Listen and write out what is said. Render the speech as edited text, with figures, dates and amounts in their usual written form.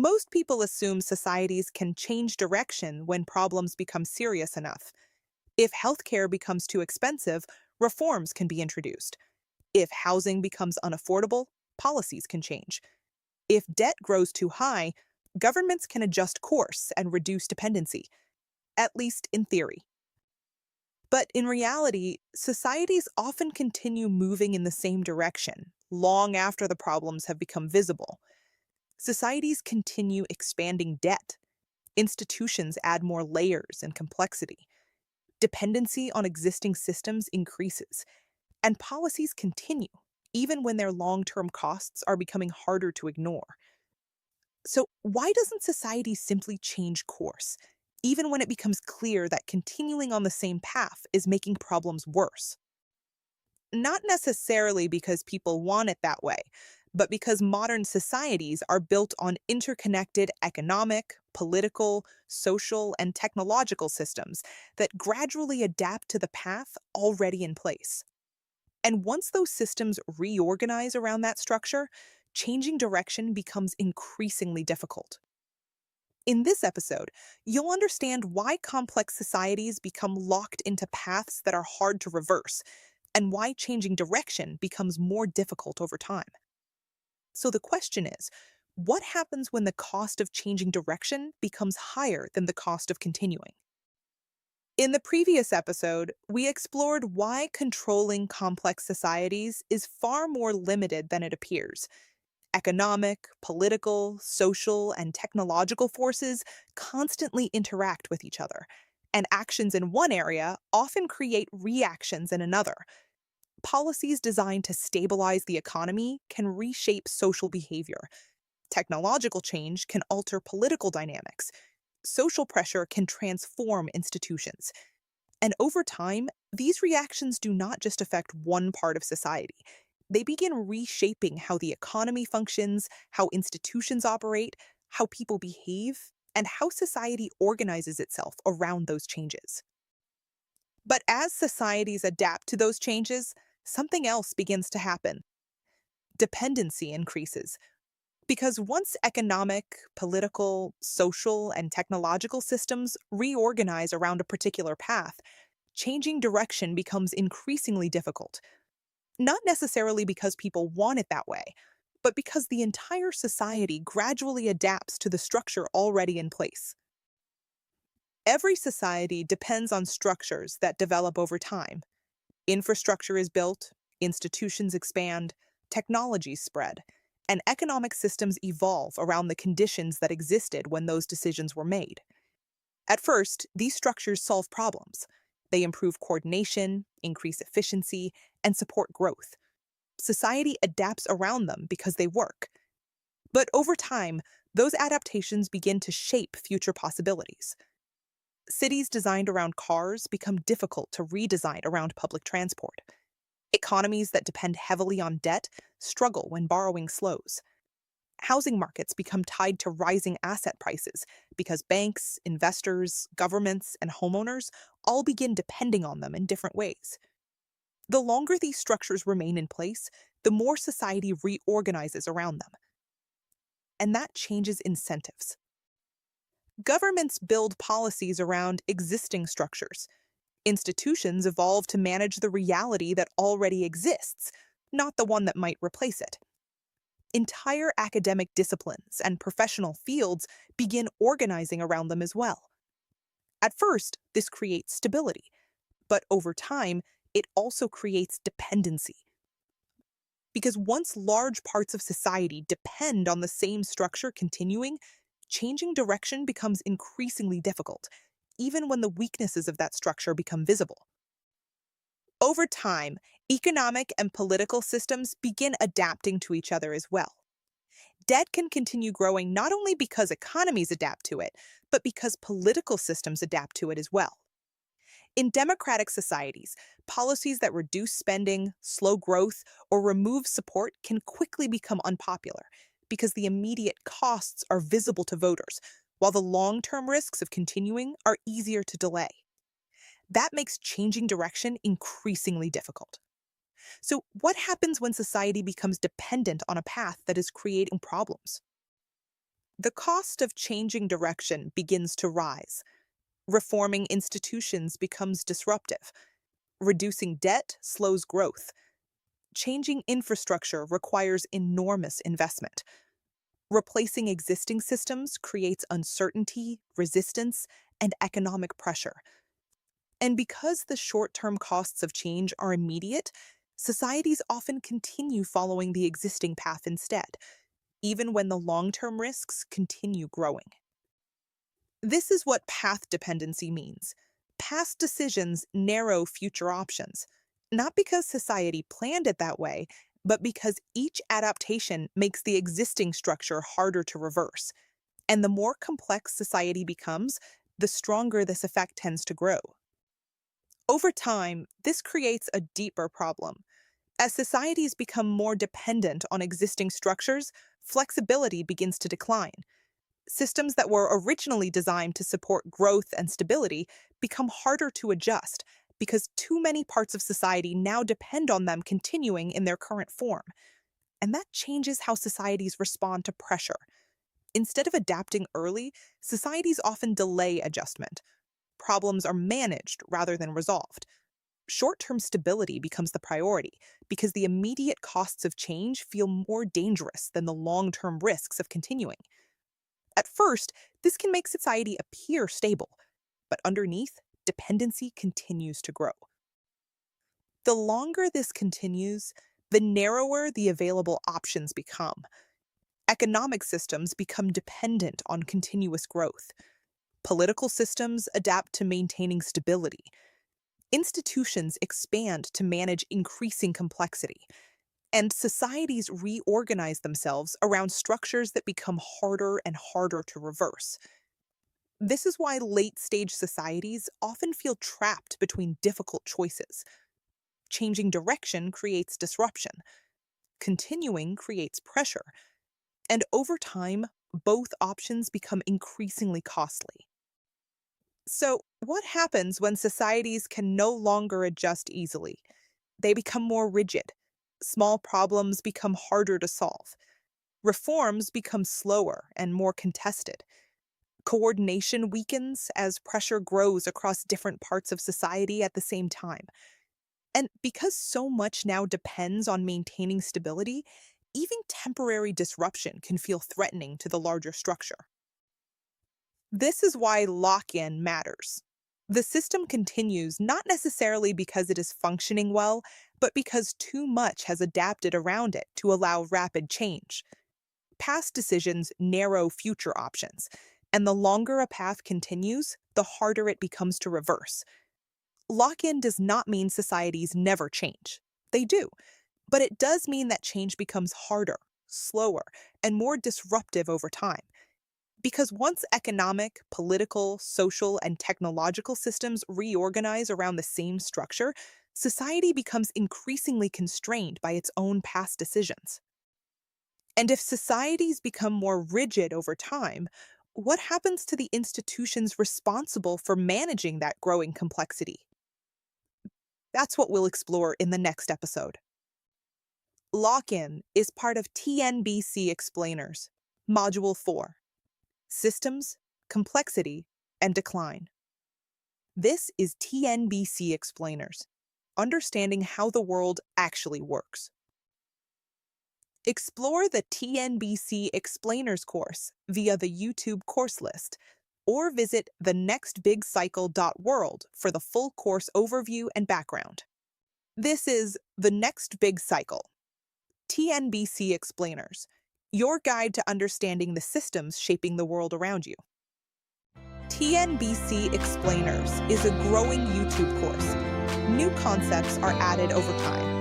Most people assume societies can change direction when problems become serious enough. If healthcare becomes too expensive, reforms can be introduced. If housing becomes unaffordable, policies can change. If debt grows too high, governments can adjust course and reduce dependency, at least in theory. But in reality, societies often continue moving in the same direction long after the problems have become visible. Societies continue expanding debt. Institutions add more layers and complexity. Dependency on existing systems increases. And policies continue, even when their long term costs are becoming harder to ignore. So, why doesn't society simply change course, even when it becomes clear that continuing on the same path is making problems worse? Not necessarily because people want it that way, but because modern societies are built on interconnected economic, political, social, and technological systems that gradually adapt to the path already in place. And once those systems reorganize around that structure, changing direction becomes increasingly difficult. In this episode, you'll understand why complex societies become locked into paths that are hard to reverse, and why changing direction becomes more difficult over time. So the question is, what happens when the cost of changing direction becomes higher than the cost of continuing? In the previous episode, we explored why controlling complex societies is far more limited than it appears. Economic, political, social, and technological forces constantly interact with each other, and actions in one area often create reactions in another. Policies designed to stabilize the economy can reshape social behavior. Technological change can alter political dynamics. Social pressure can transform institutions. And over time, these reactions do not just affect one part of society. They begin reshaping how the economy functions, how institutions operate, how people behave, and how society organizes itself around those changes. But as societies adapt to those changes, something else begins to happen. Dependency increases. Because once economic, political, social, and technological systems reorganize around a particular path, changing direction becomes increasingly difficult. Not necessarily because people want it that way, but because the entire society gradually adapts to the structure already in place. Every society depends on structures that develop over time. Infrastructure is built, institutions expand, technologies spread, and economic systems evolve around the conditions that existed when those decisions were made. At first, these structures solve problems. They improve coordination, increase efficiency, and support growth. Society adapts around them because they work. But over time, those adaptations begin to shape future possibilities. Cities designed around cars become difficult to redesign around public transport. Economies that depend heavily on debt struggle when borrowing slows. Housing markets become tied to rising asset prices because banks, investors, governments, and homeowners all begin depending on them in different ways. The longer these structures remain in place, the more society reorganizes around them. And that changes incentives. Governments build policies around existing structures. Institutions evolve to manage the reality that already exists, not the one that might replace it. Entire academic disciplines and professional fields begin organizing around them as well. At first, this creates stability, but over time, it also creates dependency. Because once large parts of society depend on the same structure continuing, changing direction becomes increasingly difficult, even when the weaknesses of that structure become visible. Over time, economic and political systems begin adapting to each other as well. Debt can continue growing not only because economies adapt to it, but because political systems adapt to it as well. In democratic societies, policies that reduce spending, slow growth, or remove support can quickly become unpopular because the immediate costs are visible to voters, while the long term risks of continuing are easier to delay. That makes changing direction increasingly difficult. So, what happens when society becomes dependent on a path that is creating problems? The cost of changing direction begins to rise. Reforming institutions becomes disruptive. Reducing debt slows growth. Changing infrastructure requires enormous investment. Replacing existing systems creates uncertainty, resistance, and economic pressure. And because the short term costs of change are immediate, societies often continue following the existing path instead, even when the long term risks continue growing. This is what path dependency means. Past decisions narrow future options, not because society planned it that way, but because each adaptation makes the existing structure harder to reverse. And the more complex society becomes, the stronger this effect tends to grow. Over time, this creates a deeper problem. As societies become more dependent on existing structures, flexibility begins to decline. Systems that were originally designed to support growth and stability become harder to adjust because too many parts of society now depend on them continuing in their current form. And that changes how societies respond to pressure. Instead of adapting early, societies often delay adjustment. Problems are managed rather than resolved. Short term stability becomes the priority because the immediate costs of change feel more dangerous than the long term risks of continuing. At first, this can make society appear stable, but underneath, dependency continues to grow. The longer this continues, the narrower the available options become. Economic systems become dependent on continuous growth. Political systems adapt to maintaining stability. Institutions expand to manage increasing complexity. And societies reorganize themselves around structures that become harder and harder to reverse. This is why late stage societies often feel trapped between difficult choices. Changing direction creates disruption, continuing creates pressure, and over time, both options become increasingly costly. So, what happens when societies can no longer adjust easily? They become more rigid. Small problems become harder to solve. Reforms become slower and more contested. Coordination weakens as pressure grows across different parts of society at the same time. And because so much now depends on maintaining stability, even temporary disruption can feel threatening to the larger structure. This is why lock in matters. The system continues not necessarily because it is functioning well, but because too much has adapted around it to allow rapid change. Past decisions narrow future options, and the longer a path continues, the harder it becomes to reverse. Lock in does not mean societies never change. They do, but it does mean that change becomes harder, slower, and more disruptive over time. Because once economic, political, social, and technological systems reorganize around the same structure, society becomes increasingly constrained by its own past decisions. And if societies become more rigid over time, what happens to the institutions responsible for managing that growing complexity? That's what we'll explore in the next episode. Lock in is part of TNBC Explainers, Module 4 Systems, Complexity, and Decline. This is TNBC Explainers, understanding how the world actually works. Explore the TNBC Explainers course via the YouTube course list, or visit thenextbigcycle.world for the full course overview and background. This is The Next Big Cycle, TNBC Explainers, your guide to understanding the systems shaping the world around you. TNBC Explainers is a growing YouTube course. New concepts are added over time,